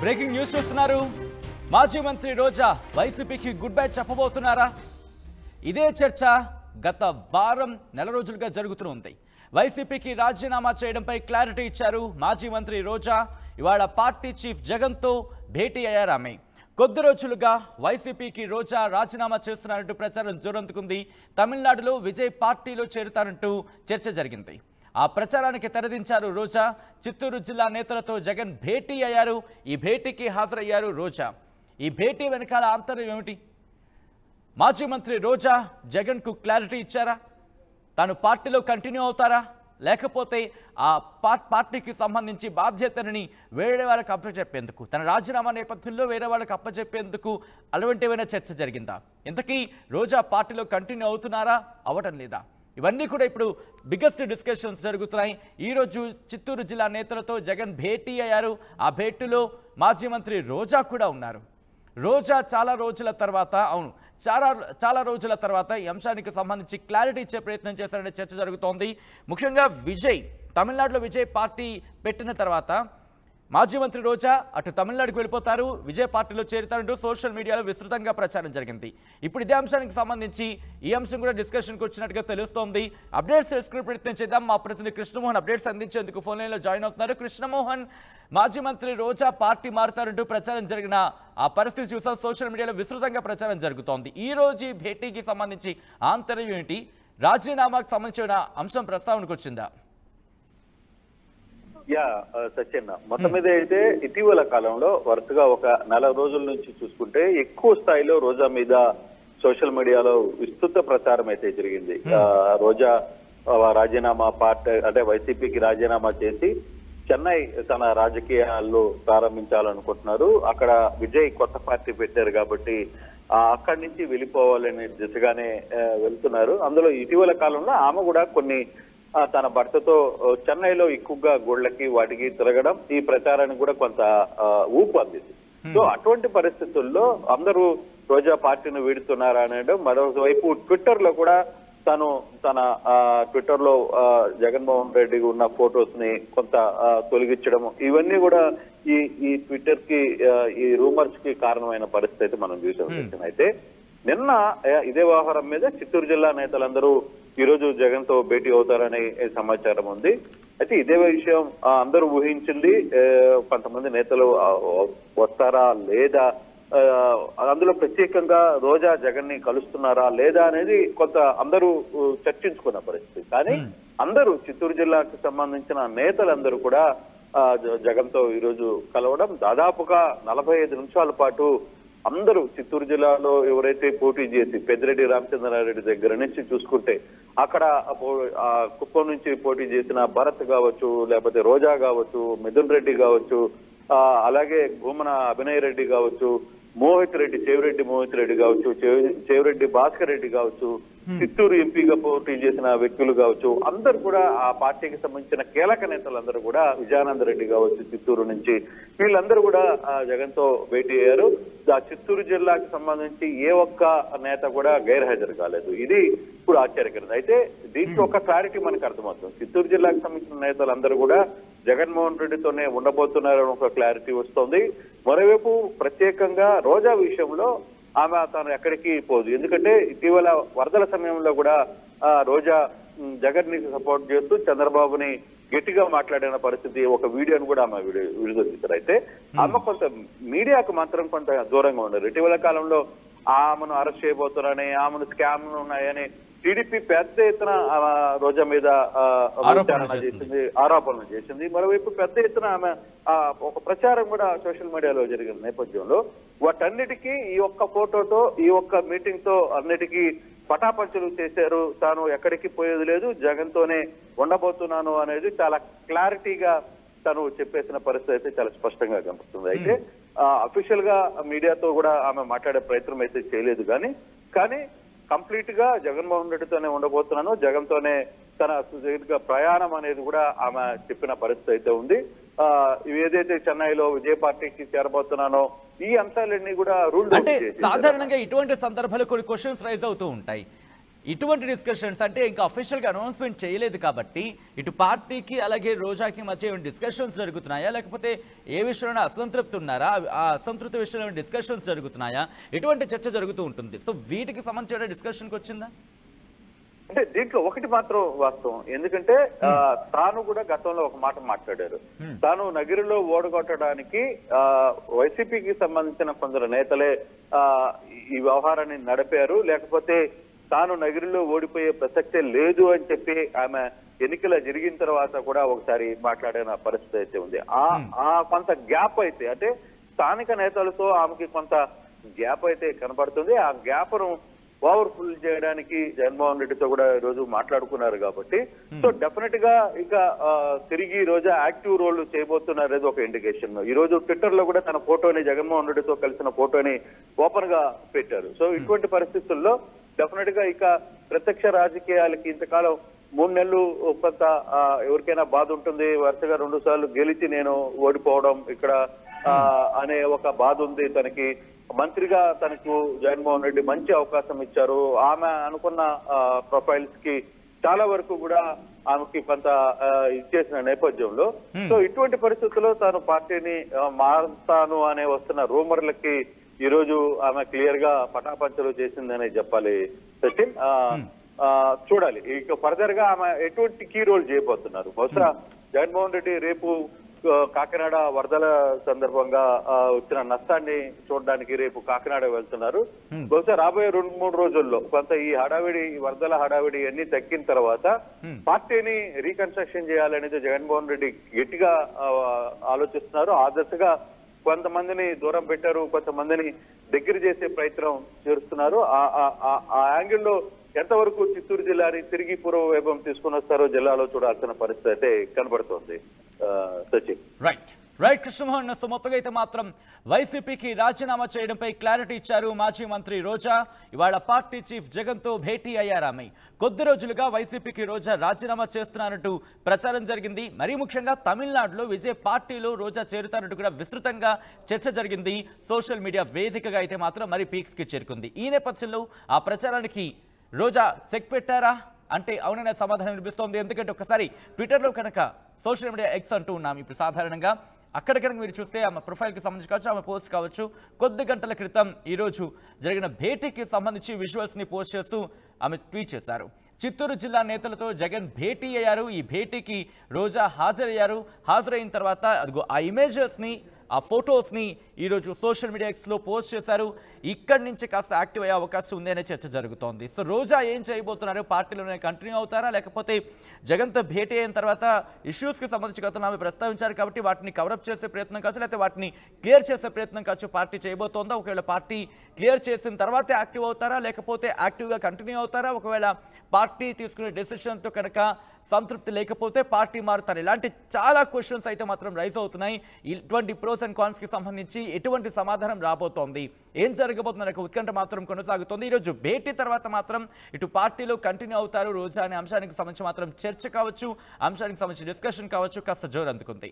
Breaking news చూస్తున్నారు. మాజీ మంత్రి రోజా వైసీపీకి గుడ్ బై చెప్పబోతున్నారా? ఇదే చర్చ గత వారం నెల రోజులుగా జరుగుతుంది. వైసీపీకి రాజీనామా చేయడంపై క్లారిటీ ఇచ్చారు మాజీ మంత్రి రోజా. ఇవాళ పార్టీ చీఫ్ జగన్తో భేటీ అయ్యారు ఆమె. కొద్ది రోజులుగా వైసీపీకి రోజా రాజీనామా చేస్తున్నారంటూ ప్రచారం జోరందుకుంది. తమిళనాడులో విజయ్ పార్టీలో చేరుతారంటూ చర్చ జరిగింది. ఆ ప్రచారానికి తెరదించారు రోజా. చిత్తూరు జిల్లా నేతలతో జగన్ భేటీ అయ్యారు. ఈ భేటీకి హాజరయ్యారు రోజా. ఈ భేటీ వెనకాల ఆంతర్యం ఏమిటి? మాజీ మంత్రి రోజా జగన్కు క్లారిటీ ఇచ్చారా? తాను పార్టీలో కంటిన్యూ అవుతారా, లేకపోతే ఆ పార్టీకి సంబంధించి బాధ్యతని వేరే వాళ్ళకి అప్పచెప్పేందుకు, తన రాజీనామా నేపథ్యంలో వేరే వాళ్ళకి అప్పచెప్పేందుకు అలాంటివైనా చర్చ జరిగిందా? ఇంతకీ రోజా పార్టీలో కంటిన్యూ అవుతున్నారా, అవ్వటం లేదా? ఇవన్నీ కూడా ఇప్పుడు బిగ్గెస్ట్ డిస్కషన్స్ జరుగుతున్నాయి. ఈరోజు చిత్తూరు జిల్లా నేతలతో జగన్ భేటీ అయ్యారు. ఆ భేటీలో మాజీ మంత్రి రోజా కూడా ఉన్నారు. రోజా చాలా రోజుల తర్వాత ఈ అంశానికి సంబంధించి క్లారిటీ ఇచ్చే ప్రయత్నం చేశారనే చర్చ జరుగుతోంది. ముఖ్యంగా తమిళనాడులో విజయ్ పార్టీ పెట్టిన తర్వాత మాజీ మంత్రి రోజా అటు తమిళనాడుకు వెళ్ళిపోతారు, విజయ్ పార్టీలో చేరుతారంటూ సోషల్ మీడియాలో విస్తృతంగా ప్రచారం జరిగింది. ఇప్పుడు ఇదే అంశానికి సంబంధించి ఈ అంశం కూడా డిస్కషన్కి వచ్చినట్టుగా తెలుస్తోంది. అప్డేట్స్ తెలుసుకునే ప్రయత్నం చేద్దాం. మా ప్రతినిధి కృష్ణమోహన్ అప్డేట్స్ అందించేందుకు ఫోన్ లైన్లో జాయిన్ అవుతున్నారు. కృష్ణమోహన్, మాజీ మంత్రి రోజా పార్టీ మారుతారంటూ ప్రచారం జరిగిన ఆ పరిస్థితి చూసాం. సోషల్ మీడియాలో విస్తృతంగా ప్రచారం జరుగుతోంది. ఈ రోజు ఈ భేటీకి సంబంధించి ఆంతర్యం ఏంటి? రాజీనామాకు సంబంధించిన అంశం ప్రస్తావనకు వచ్చిందా? సత్యన్న, మొత్తం మీద అయితే ఇటీవల కాలంలో వరుసగా ఒక నెల రోజుల నుంచి చూసుకుంటే ఎక్కువ స్థాయిలో రోజా మీద సోషల్ మీడియాలో విస్తృత ప్రచారం అయితే జరిగింది. రోజా రాజీనామా పార్టీ అంటే వైసీపీకి రాజీనామా చేసి చెన్నై తన రాజకీయాల్లో ప్రారంభించాలనుకుంటున్నారు. అక్కడ విజయ్ కొత్త పార్టీ పెట్టారు కాబట్టి అక్కడి నుంచి వెళ్ళిపోవాలనే దిశగానే వెళ్తున్నారు. అందులో ఇటీవల కాలంలో ఆమె కూడా కొన్ని తన భర్తతో చెన్నైలో ఎక్కువగా గుళ్ళకి వాటికి తిరగడం ఈ ప్రచారానికి కూడా కొంత ఊపు అందింది. సో అటువంటి పరిస్థితుల్లో అందరూ రోజా పార్టీని వీడుతున్నారా అనడం, మరోవైపు ట్విట్టర్ లో కూడా తన ట్విట్టర్ లో జగన్మోహన్ రెడ్డి ఉన్న ఫొటోస్ ని కొంత తొలగించడం, ఇవన్నీ కూడా ఈ ట్విట్టర్ కి ఈ రూమర్స్ కి కారణమైన పరిస్థితి మనం చూసాం. అయితే నిన్న ఇదే వ్యవహారం మీద చిత్తూరు జిల్లా నేతలందరూ ఈ రోజు జగన్ తో భేటీ అవుతారనే సమాచారం ఉంది. అయితే ఇదే విషయం అందరూ ఊహించింది. కొంతమంది నేతలు వస్తారా లేదా, అందులో ప్రత్యేకంగా రోజా జగన్ ని కలుస్తున్నారా లేదా అనేది కొంత అందరూ చర్చించుకున్న పరిస్థితి. కానీ అందరూ చిత్తూరు జిల్లాకు సంబంధించిన నేతలందరూ కూడా జగన్ తో ఈరోజు కలవడం, దాదాపుగా 45 నిమిషాల పాటు అందరూ చిత్తూరు జిల్లాలో ఎవరైతే పోటీ చేసి పెద్దిరెడ్డి రామచంద్రారెడ్డి దగ్గర నుంచి చూసుకుంటే అక్కడ కుప్పం నుంచి పోటీ చేసిన భరత్ కావచ్చు, లేకపోతే రోజా కావచ్చు, మిథున్ రెడ్డి కావచ్చు, అలాగే భూమన అభినయ్ రెడ్డి కావచ్చు, చెవిరెడ్డి మోహిత్ రెడ్డి కావచ్చు, చెవిరెడ్డి భాస్కర్ రెడ్డి కావచ్చు, చిత్తూరు ఎంపీగా పోటీ చేసిన వ్యక్తులు కావచ్చు, అందరూ కూడా ఆ పార్టీకి సంబంధించిన కీలక నేతలందరూ కూడా, విజయానంద రెడ్డి కావచ్చు చిత్తూరు నుంచి, వీళ్ళందరూ కూడా జగన్ తో భేటీ అయ్యారు. ఆ చిత్తూరు జిల్లాకి సంబంధించి ఏ ఒక్క నేత కూడా గైర్హాజరు కాలేదు. ఇది ఇప్పుడు ఆశ్చర్యకరం. అయితే దీంట్లో ఒక క్లారిటీ మనకు అర్థమవుతుంది. చిత్తూరు జిల్లాకు సంబంధించిన నేతలందరూ కూడా జగన్మోహన్ రెడ్డితోనే ఉండబోతున్నారని ఒక క్లారిటీ వస్తోంది. మరోవైపు ప్రత్యేకంగా రోజా విషయంలో ఆమె తాను ఎక్కడికి పోదు. ఎందుకంటే ఇటీవల వరదల సమయంలో కూడా రోజా జగన్ ని సపోర్ట్ చేస్తూ చంద్రబాబుని గట్టిగా మాట్లాడిన పరిస్థితి, ఒక వీడియోను కూడా ఆమె విడుదల చేశారు. అయితే ఆమె కొంత మీడియాకు మాత్రం కొంత దూరంగా ఉన్నారు. ఇటీవల కాలంలో ఆమెను అరెస్ట్ చేయబోతున్నారని, ఆమెను స్కామ్లు ఉన్నాయని టీడీపీ పెద్ద ఎత్తున రోజా మీద ఆరోపణలు చేసింది. మరోవైపు పెద్ద ఎత్తున ఆమె ఒక ప్రచారం కూడా సోషల్ మీడియాలో జరిగిన నేపథ్యంలో వాటన్నిటికీ ఈ ఒక్క ఫోటోతో, ఈ ఒక్క మీటింగ్ తో అన్నిటికీ పటాపంచలు చేశారు. తాను ఎక్కడికి పోయేది లేదు, జగన్ తోనే ఉండబోతున్నాను అనేది చాలా క్లారిటీగా తను చెప్పేసిన పరిస్థితి అయితే చాలా స్పష్టంగా కనిపిస్తుంది. అయితే అఫీషియల్ గా మీడియాతో కూడా ఆమె మాట్లాడే ప్రయత్నం అయితే చేయలేదు. కానీ కంప్లీట్ గా జగన్మోహన్ రెడ్డితోనే ఉండబోతున్నాను, జగన్ తోనే తన సుదీర్ఘ ప్రయాణం అనేది కూడా ఆమె చెప్పిన పరిస్థితి అయితే ఉంది. ఏదైతే చెన్నైలో విజయ పార్టీకి చేరబోతున్నానో ఈ అంశాలన్నీ కూడా రూల్. అంటే సాధారణంగా ఇటువంటి సందర్భాలు కొన్ని క్వశ్చన్స్ రైజ్ అవుతూ ఉంటాయి. ఇటువంటి డిస్కషన్స్ అంటే ఇంకా అఫీషియల్గా అనౌన్స్మెంట్ చేయలేదు కాబట్టి ఇటు పార్టీకి అలాగే రోజాకి మధ్య డిస్కషన్స్ జరుగుతున్నాయా, లేకపోతే ఏ విషయంలో అసంతృప్తి ఉన్నారా, ఆ అసంతృప్తి విషయంలో డిస్కషన్స్ జరుగుతున్నాయా, ఎటువంటి చర్చ జరుగుతూ ఉంటుంది? సో వీటికి సంబంధించిన డిస్కషన్కి వచ్చిందా? అంటే దీంట్లో ఒకటి మాత్రం వాస్తవం, ఎందుకంటే తాను కూడా గతంలో ఒక మాట మాట్లాడారు. తాను నగిరిలో ఓడగొట్టడానికి వైసీపీకి సంబంధించిన కొందరు నేతలే ఈ వ్యవహారాన్ని నడిపారు, లేకపోతే తాను నగిరిలో ఓడిపోయే ప్రసక్తే లేదు అని చెప్పి ఆమె ఎన్నికల జరిగిన తర్వాత కూడా ఒకసారి మాట్లాడిన పరిస్థితి అయితే ఉంది. ఆ కొంత గ్యాప్ అయితే అంటే స్థానిక నేతలతో ఆమెకి కొంత గ్యాప్ అయితే కనబడుతుంది. ఆ గ్యాప్ను ఓవర్ఫుల్ చేయడానికి జగన్మోహన్ రెడ్డితో కూడా ఈ రోజు మాట్లాడుకున్నారు కాబట్టి సో డెఫినెట్ గా ఇక తిరిగి ఈ రోజు యాక్టివ్ రోల్ చేయబోతున్నారు అనేది ఒక ఇండికేషన్. ఈ రోజు ట్విట్టర్ లో కూడా తన ఫోటోని జగన్మోహన్ రెడ్డితో కలిసిన ఫోటోని ఓపెన్ గా పెట్టారు. సో ఇటువంటి పరిస్థితుల్లో డెఫినెట్ గా ఇక ప్రత్యక్ష రాజకీయాలకి ఇంతకాలం 3 నెలలు కొంత ఎవరికైనా బాధ ఉంటుంది, వరుసగా 2 సార్లు గెలిచి నేను ఓడిపోవడం ఇక్కడ అనే ఒక బాధ ఉంది తనకి. మంత్రిగా తనకు జగన్మోహన్ రెడ్డి మంచి అవకాశం ఇచ్చారు. ఆమె అనుకున్న ప్రొఫైల్స్ కి చాలా వరకు కూడా ఆమెకి కొంత ఇచ్చేసిన నేపథ్యంలో సో ఇటువంటి పరిస్థితుల్లో తాను పార్టీని మారుతాను అనే వస్తున్న రూమర్లకి ఈ రోజు ఆమె క్లియర్ గా పటాపంచలు చేసిందనే చెప్పాలి సచిన్. చూడాలి ఇక ఫర్దర్ గా ఆమె ఎటువంటి కీ రోల్ చేయబోతున్నారు. బహుశా జగన్మోహన్ రెడ్డి రేపు కాకినాడ వరదల సందర్భంగా వచ్చిన నష్టాన్ని చూడడానికి రేపు కాకినాడ వెళ్తున్నారు. బహుశా రాబోయే 2-3 రోజుల్లో కొంత ఈ హడావిడి వరదల హడావిడి అన్ని తగ్గిన తర్వాత పార్టీని రీకన్స్ట్రక్షన్ చేయాలనేది జగన్మోహన్ రెడ్డి గట్టిగా ఆలోచిస్తున్నారు. ఆ దశగా కొంతమందిని దూరం పెట్టారు, కొంతమందిని దగ్గర చేసే ప్రయత్నం చేస్తున్నారు. ఆ యాంగిల్లో ఎంతవరకు చిత్తూరు జిల్లాని తిరిగి పూర్వ వైభవం తీసుకుని వస్తారో జిల్లాలో చూడాల్సిన పరిస్థితి అయితే కనబడుతోంది సచిన్. రైట్ కృష్ణమోహన్. సో మొత్తంగా అయితే మాత్రం వైసీపీకి రాజీనామా చేయడంపై క్లారిటీ ఇచ్చారు మాజీ మంత్రి రోజా. ఇవాళ పార్టీ చీఫ్ జగన్తో భేటీ అయ్యారామె. కొద్ది రోజులుగా వైసీపీకి రోజా రాజీనామా చేస్తున్నారంటూ ప్రచారం జరిగింది. మరీ ముఖ్యంగా తమిళనాడులో విజయ్ పార్టీలో రోజా చేరుతారంటూ కూడా విస్తృతంగా చర్చ జరిగింది. సోషల్ మీడియా వేదికగా అయితే మాత్రం మరి పీక్స్కి చేరుకుంది. ఈ నేపథ్యంలో ఆ ప్రచారానికి రోజా చెక్ పెట్టారా అంటే అవుననే సమాధానం వినిపిస్తోంది. ఎందుకంటే ఒకసారి ట్విట్టర్లో కనుక సోషల్ మీడియా ఎక్స్ అంటూ ఉన్నాం ఇప్పుడు సాధారణంగా, అక్కడ కనుక మీరు చూస్తే ఆమె ప్రొఫైల్కి సంబంధించి కావచ్చు, ఆమె పోస్ట్ కావచ్చు, కొద్ది గంటల క్రితం ఈరోజు జరిగిన భేటీకి సంబంధించి విజువల్స్ని పోస్ట్ చేస్తూ ఆమె ట్వీట్ చేశారు. చిత్తూరు జిల్లా నేతలతో జగన్ భేటీ అయ్యారు. ఈ భేటీకి రోజా హాజరయ్యారు. హాజరైన తర్వాత అదిగో ఆ ఇమేజెస్ని ఆ ఫొటోస్ని ఈరోజు సోషల్ మీడియా ఎక్స్లో పోస్ట్ చేశారు. ఇక్కడి నుంచి కాస్త యాక్టివ్ అయ్యే అవకాశం ఉంది అనే చర్చ జరుగుతోంది. సో రోజా ఏం చేయబోతున్నారు? పార్టీలోనే కంటిన్యూ అవుతారా, లేకపోతే జగన్తో భేటీ అయిన తర్వాత ఇష్యూస్కి సంబంధించి గతంలో ఆమె ప్రస్తావించారు కాబట్టి వాటిని కవరప్ చేసే ప్రయత్నం కావచ్చు, లేకపోతే వాటిని క్లియర్ చేసే ప్రయత్నం కావచ్చు పార్టీ చేయబోతోందా? ఒకవేళ పార్టీ క్లియర్ చేసిన తర్వాతే యాక్టివ్ అవుతారా, లేకపోతే యాక్టివ్గా కంటిన్యూ అవుతారా? ఒకవేళ పార్టీ తీసుకునే డెసిషన్తో కనుక సంతృప్తి లేకపోతే పార్టీ మారుతారు. ఇలాంటి చాలా క్వశ్చన్స్ అయితే మాత్రం రైజ్ అవుతున్నాయి. ఇటువంటి ప్రోస్ అండ్ కాన్స్కి సంబంధించి ఎటువంటి సమాధానం రాబోతోంది, ఏం జరగబోతుందనే ఉత్కంఠ మాత్రం కొనసాగుతోంది. ఈరోజు భేటీ తర్వాత మాత్రం ఇటు పార్టీలో కంటిన్యూ అవుతారు రోజా అనే అంశానికి సంబంధించి మాత్రం చర్చ కావచ్చు, అంశానికి సంబంధించి డిస్కషన్ కావచ్చు కాస్త జోరు అందుకుంది.